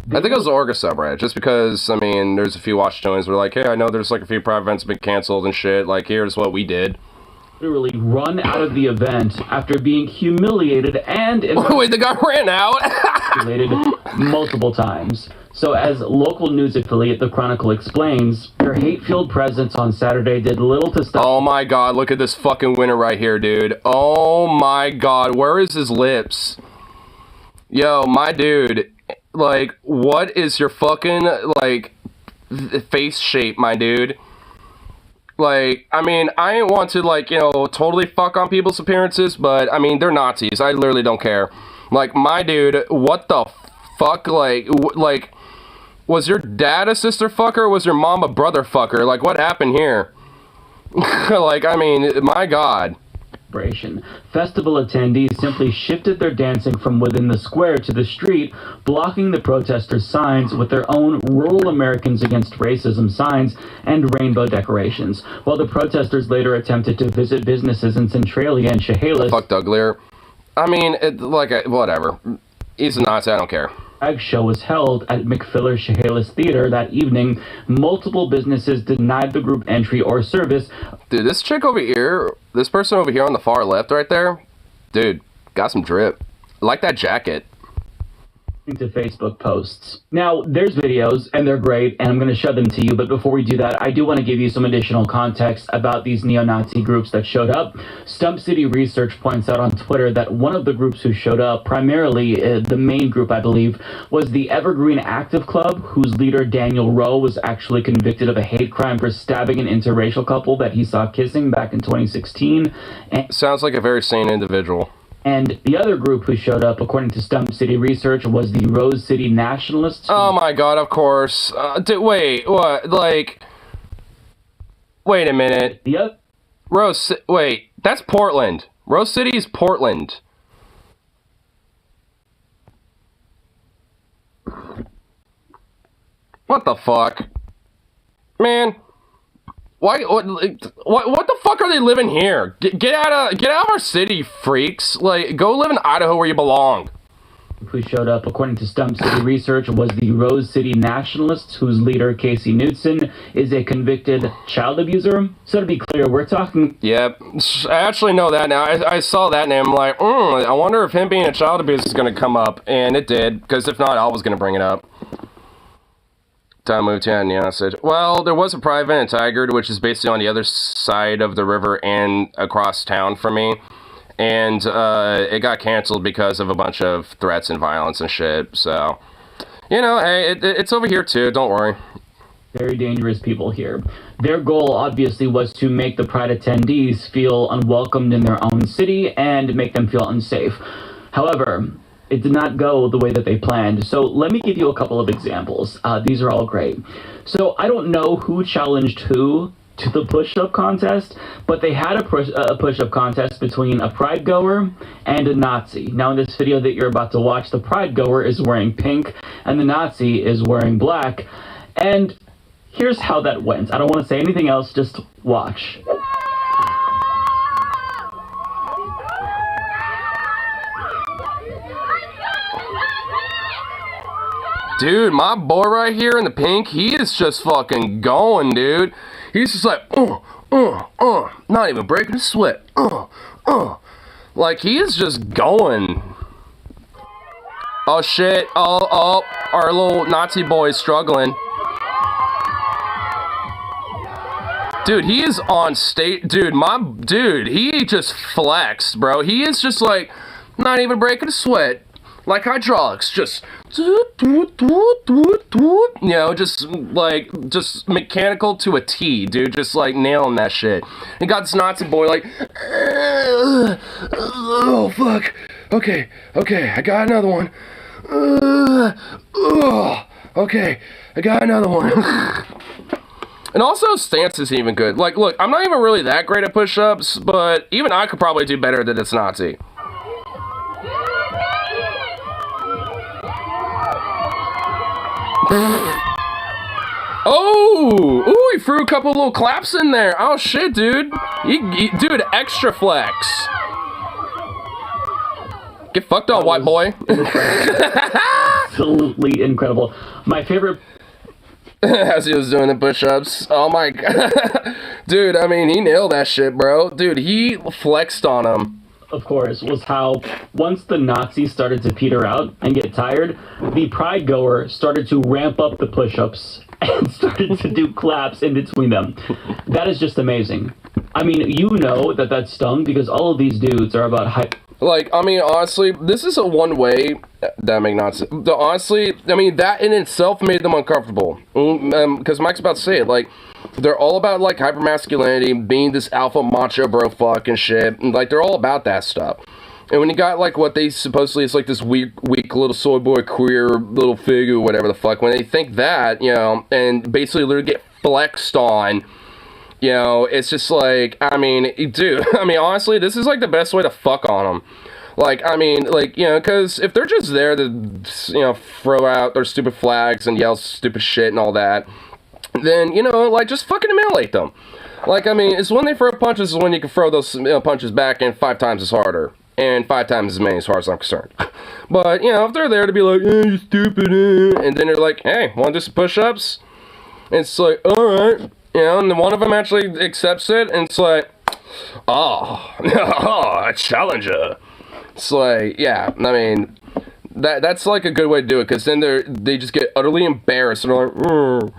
I think it was the Oregon subreddit, just because, there's a few Washingtonians who were like, hey, I know there's a few private events have been canceled and shit, here's what we did. Literally run out of the event after being humiliated and... Wait, the guy ran out? multiple times. So as local news affiliate The Chronicle explains, their hate-filled presence on Saturday did little to stop... Oh my god, look at this fucking winner right here, dude. Oh my god, where is his lips? Yo, my dude, what is your fucking, face shape, my dude? I ain't want to, totally fuck on people's appearances, but, they're Nazis. I literally don't care. My dude, what the fuck? Was your dad a sister fucker or was your mom a brother fucker? What happened here? Like, I mean, my God. Festival attendees simply shifted their dancing from within the square to the street, blocking the protesters' signs with their own Rural Americans Against Racism signs and rainbow decorations. While the protesters later attempted to visit businesses in Centralia and Chehalis. Fuck Doug Lear. I mean, whatever. He's a Nazi, I don't care. Drag show was held at McPhiller Chehalis Theater that evening. Multiple businesses denied the group entry or service. Dude, this chick over here, this person over here on the far left right there, dude, got some drip. I like that jacket. To Facebook posts. Now, there's videos, and they're great, and I'm going to show them to you, but before we do that, I do want to give you some additional context about these neo-Nazi groups that showed up. Stump City Research points out on Twitter that one of the groups who showed up, primarily the main group, I believe, was the Evergreen Active Club, whose leader, Daniel Rowe, was actually convicted of a hate crime for stabbing an interracial couple that he saw kissing back in 2016. Sounds like a very sane individual. And the other group who showed up, according to Stump City Research, was the Rose City Nationalists. Oh my God, of course. Wait, what? Like, wait a minute. Yep. Wait, that's Portland. Rose City is Portland. What the fuck? Man. Why? What the fuck are they living here? Get out of our city, freaks! Like, go live in Idaho where you belong. Who showed up, according to Stump City Research, was the Rose City Nationalists, whose leader, Casey Knudsen, is a convicted child abuser. So to be clear, we're talking... Yep, I actually know that now. I saw that name, I'm like, I wonder if him being a child abuser is going to come up. And it did, because if not, I was going to bring it up. Time moved to Indiana. Well, there was a pride event in Tigard, which is basically on the other side of the river and across town from me. And it got canceled because of a bunch of threats and violence and shit. So, you know, hey, it's over here too. Don't worry. Very dangerous people here. Their goal, obviously, was to make the Pride attendees feel unwelcomed in their own city and make them feel unsafe. However, it did not go the way that they planned. So let me give you a couple of examples. These are all great. So I don't know who challenged who to the push-up contest, but they had a push-up contest between a Pride goer and a Nazi. Now in this video that you're about to watch, the Pride goer is wearing pink and the Nazi is wearing black. And here's how that went. I don't want to say anything else, just watch. Dude, my boy right here in the pink, he is just fucking going, dude. He's just like, not even breaking a sweat. Like, he is just going. Oh, shit. Oh, our little Nazi boy is struggling. Dude, he is on stage. Dude, he just flexed, bro. He is just like, not even breaking a sweat. Like hydraulics, just, you know, just mechanical to a T, dude, just like nailing that shit. And got this Nazi boy like, oh fuck, okay, I got another one. Okay, I got another one. And also, stance isn't even good. Like, look, I'm not even really that great at push-ups, but even I could probably do better than this Nazi. Oh, he threw a couple little claps in there. Oh shit, dude. Dude, extra flex. Get fucked on, white boy. Absolutely incredible. My favorite. As he was doing the push-ups. Oh my god. Dude, I mean, he nailed that shit, bro. Dude, he flexed on him. Of course, was how once the Nazis started to peter out and get tired, the Pride goer started to ramp up the push-ups and started to do claps in between them. That is just amazing. I mean, you know that stung because all of these dudes are about hype. Like, I mean, honestly, this is a one-way dynamic Nazi. Honestly, I mean, that in itself made them uncomfortable. Because Mike's about to say it, like, they're all about, like, hypermasculinity, being this alpha macho bro fuck and shit. And, like, they're all about that stuff. And when you got, like, what they supposedly is, like, this weak little soy boy queer little figure, whatever the fuck, when they think that, you know, and basically literally get flexed on, You know, it's just like, I mean, dude, I mean, honestly, this is like the best way to fuck on them. Like, I mean, like, you know, because if they're just there to, you know, throw out their stupid flags and yell stupid shit and all that, then, you know, like, just fucking humiliate them. Like, I mean, it's when they throw punches is when you can throw those, you know, punches back in 5 times as harder. And 5 times as many as far as I'm concerned. But, you know, if they're there to be like, you stupid, and then they're like, hey, want to do some push-ups? And it's like, alright. You know, and then one of them actually accepts it, and it's like, oh, a challenger. It's like, yeah, I mean, that's like a good way to do it, because then they just get utterly embarrassed, and they're like,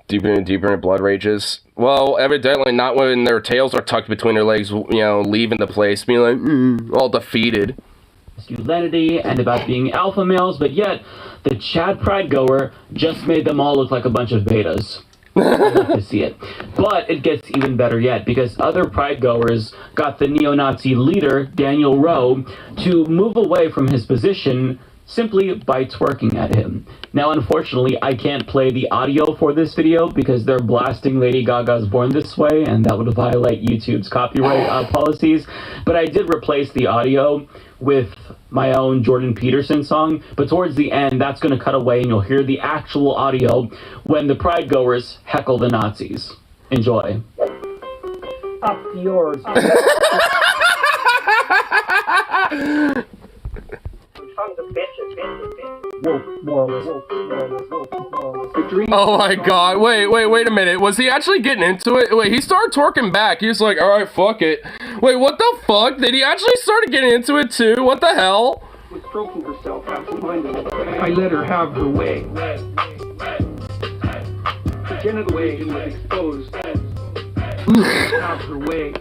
deeper and deeper in blood rages. Well, evidently not when their tails are tucked between their legs, you know, leaving the place, being like, all defeated. Masculinity and about being alpha males, but yet the Chad Pride goer just made them all look like a bunch of betas. I love to see it. But it gets even better yet, because other Pride goers got the neo-Nazi leader, Daniel Rowe, to move away from his position simply by twerking at him. Now, unfortunately, I can't play the audio for this video because they're blasting Lady Gaga's Born This Way, and that would violate YouTube's copyright policies. But I did replace the audio with my own Jordan Peterson song, but towards the end, that's going to cut away, and you'll hear the actual audio when the Pride goers heckle the Nazis. Enjoy. Up yours. Oh my god, wait a minute. Was he actually getting into it? Wait, he started twerking back. He was like, alright, fuck it. Wait, what the fuck? Did he actually start getting into it too? What the hell? Was stroking herself absent-mindedly. I let her have her way. Her genital region was exposed. Have her way.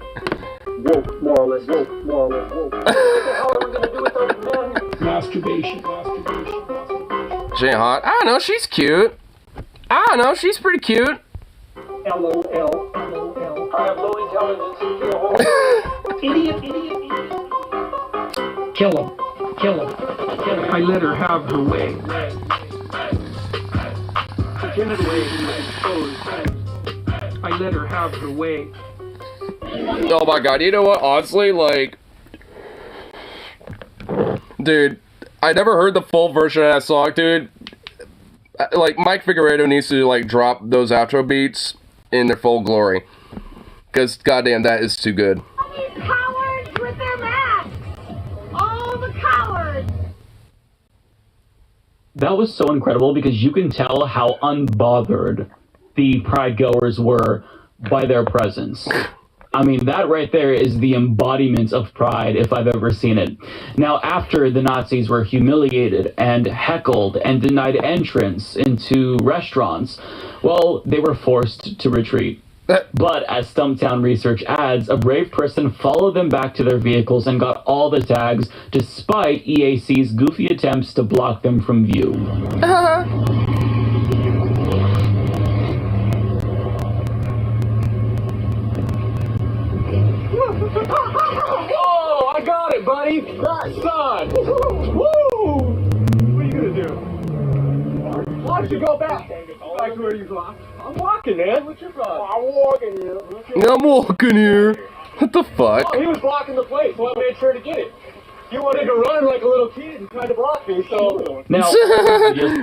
Woke, moralist, woke, moralist, woke. What the hell are we gonna do with those men? Masturbation. She ain't hot. I don't know, she's cute. I don't know, she's pretty cute. LOL. I have low intelligence and kill Idiot. Kill him. I let her have her way. Her genital region was exposed. I let her have her way. Oh my god, you know what? Honestly, like, dude, I never heard the full version of that song, dude. Like, Mike Figueredo needs to, like, drop those outro beats in their full glory. Because, goddamn, that is too good. These cowards with their masks! All the cowards! That was so incredible because you can tell how unbothered the Pride goers were by their presence. I mean, that right there is the embodiment of pride if I've ever seen it. Now, after the Nazis were humiliated and heckled and denied entrance into restaurants, well, they were forced to retreat. But as Stumptown research adds, a brave person followed them back to their vehicles and got all the tags, despite EAC's goofy attempts to block them from view. Oh, I got it, buddy! Son! Woo! What are you gonna do? Why don't you go back to where you belong? I'm walking, man. What's your problem? I'm walking here. I'm walking here. What the fuck? Oh, he was blocking the place, so I made sure to get it. You wanted to run like a little kid and tried to block me, so... Now,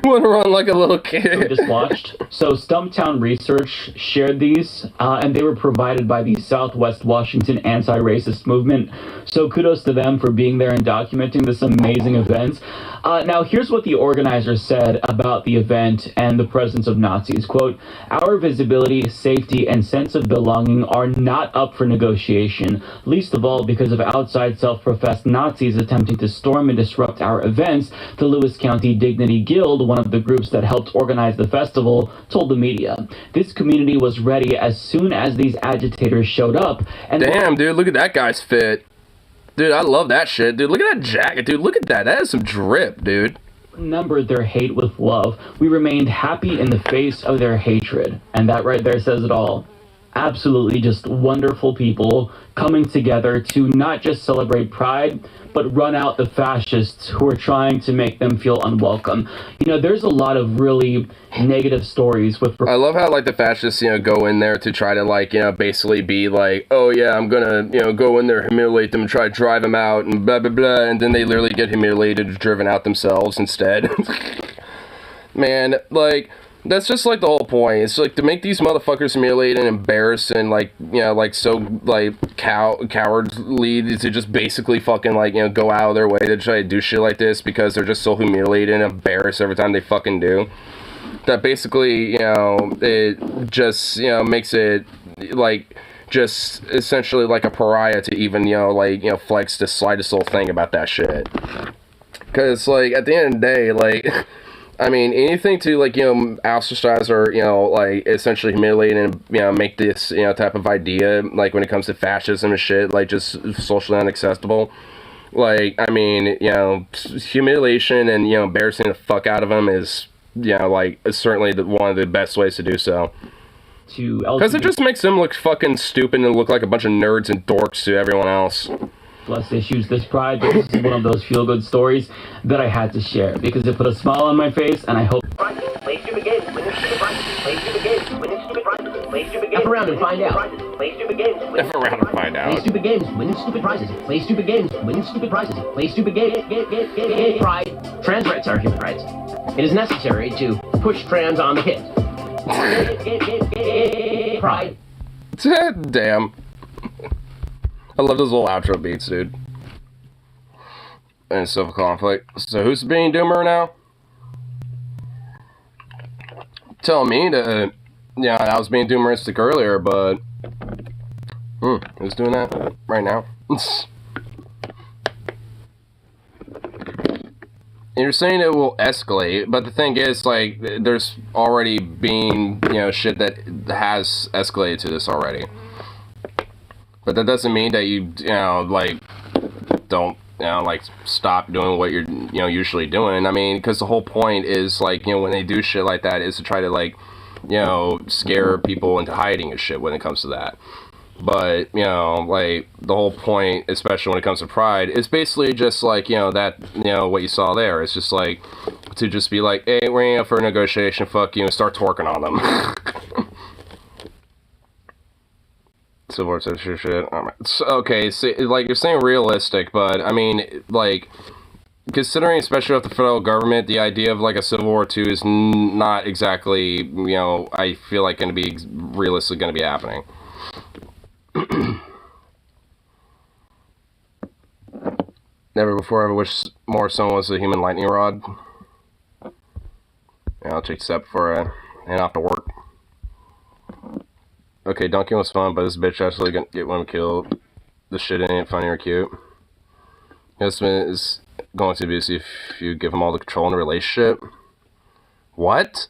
want to run like a little kid. we just watched. So Stumptown Research shared these, and they were provided by the Southwest Washington Anti-Racist Movement. So kudos to them for being there and documenting this amazing event. Now, here's what the organizers said about the event and the presence of Nazis. Quote, "Our visibility, safety, and sense of belonging are not up for negotiation, least of all because of outside self-professed Nazis attempting to storm and disrupt our events," the Lewis County Dignity Guild, one of the groups that helped organize the festival, told the media. This community was ready as soon as these agitators showed up. And damn, dude, look at that guy's fit. Dude, I love that shit. Dude, look at that jacket. Dude, look at that. That is some drip, dude. Remembered their hate with love. We remained happy in the face of their hatred. And that right there says it all. absolutely just wonderful people coming together to not just celebrate Pride, but run out the fascists who are trying to make them feel unwelcome. There's a lot of really negative stories with... I love how, like, the fascists, go in there to try to, like, basically be like, oh, yeah, I'm gonna, go in there, humiliate them, try to drive them out, and blah, blah, blah, and then they literally get humiliated, driven out themselves instead. Man, like... That's just, like, the whole point. It's, like, to make these motherfuckers humiliated and embarrassed and, like, so, like, cowardly to just basically fucking, like, go out of their way to try to do shit like this because they're just so humiliated and embarrassed every time they fucking do. That basically, it just, makes it, like, just essentially like a pariah to even, flex the slightest little thing about that shit. Because, like, at the end of the day, like... I mean, anything to, like, ostracize or, like, essentially humiliate and, make this, type of idea, like, when it comes to fascism and shit, like, just socially unacceptable. Like, I mean, humiliation and, embarrassing the fuck out of them is, like, certainly one of the best ways to do so. Because it just makes them look fucking stupid and look like a bunch of nerds and dorks to everyone else. Plus issues this Pride, but this is one of those feel-good stories that I had to share because it put a smile on my face, and I hope... Play stupid games, win stupid prizes. Play stupid games, win stupid prizes. Play stupid games. F around and find out. Play stupid games, win F around and find out. Play stupid games, win stupid prizes. Play stupid games, win stupid prizes. Play stupid games. Pride. Trans rights are human rights. It is necessary to push trans on the hit. Pride. Damn. I love those little outro beats, dude. And civil conflict. So who's being doomer now? Tell me to... I was being doomeristic earlier, but... who's doing that right now? You're saying it will escalate, but the thing is, like, there's already been, shit that has escalated to this already. But that doesn't mean that you, like, don't, like, stop doing what you're, usually doing. I mean, because the whole point is, like, when they do shit like that is to try to, like, scare people into hiding and shit when it comes to that. But, like, the whole point, especially when it comes to Pride, is basically just, like, that, what you saw there. It's just, like, to just be like, hey, we're in for a negotiation, fuck you, and start twerking on them. Civil War shit. Okay, so, like, you're saying realistic, but, I mean, like, considering, especially with the federal government, the idea of, like, a Civil War II is not exactly, I feel like going to be realistically going to be happening. Never before ever wished more someone was a human lightning rod. Yeah, I'll take a step before I head off to work. Okay, dunking was fun, but this bitch actually gonna get one killed. The shit ain't funny or cute. Husband is going to be see if you give him all the control in the relationship. What?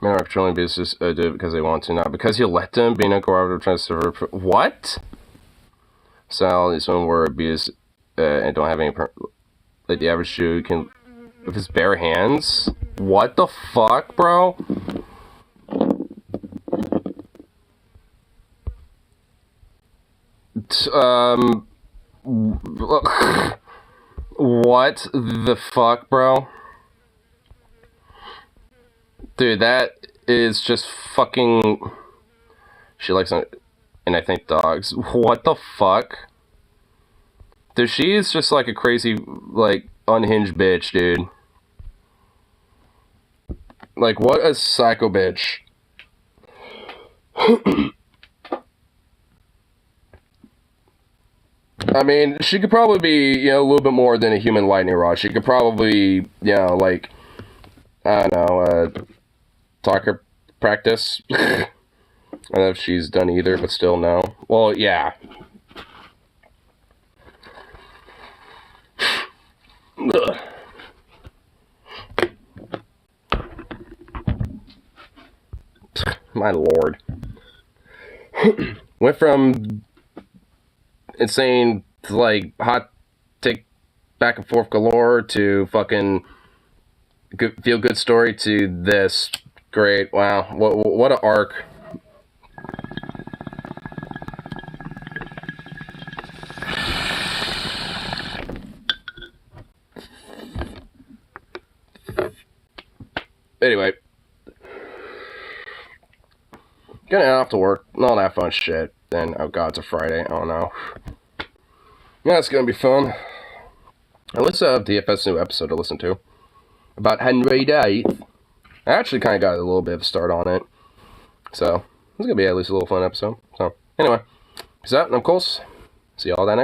Men are controlling business do it because they want to, not because you let them. Being uncooperative, trying to serve. What? So these women were abused and don't have any. Like the average Jew can with his bare hands. What the fuck, bro? What the fuck, bro? Dude, that is just fucking... She likes... And I think dogs. What the fuck? Dude, she is just like a crazy, like, unhinged bitch, dude. Like, what a psycho bitch. I mean, she could probably be, a little bit more than a human lightning rod. She could probably, like, I don't know, talker practice. I don't know if she's done either, but still no. Well, yeah. Ugh. My lord. Went from insane to, like, hot take back and forth galore to fucking feel good story to this. Great. Wow. What an arc. anyway. Getting off to work. All that fun shit. Then, oh god, it's a Friday. Oh no. Yeah, it's gonna be fun. At least I have DFS new episode to listen to. About Henry VIII. I actually kind of got a little bit of a start on it. So, it's gonna be at least a little fun episode. So, anyway. Peace out, and I'm Coles. See y'all that next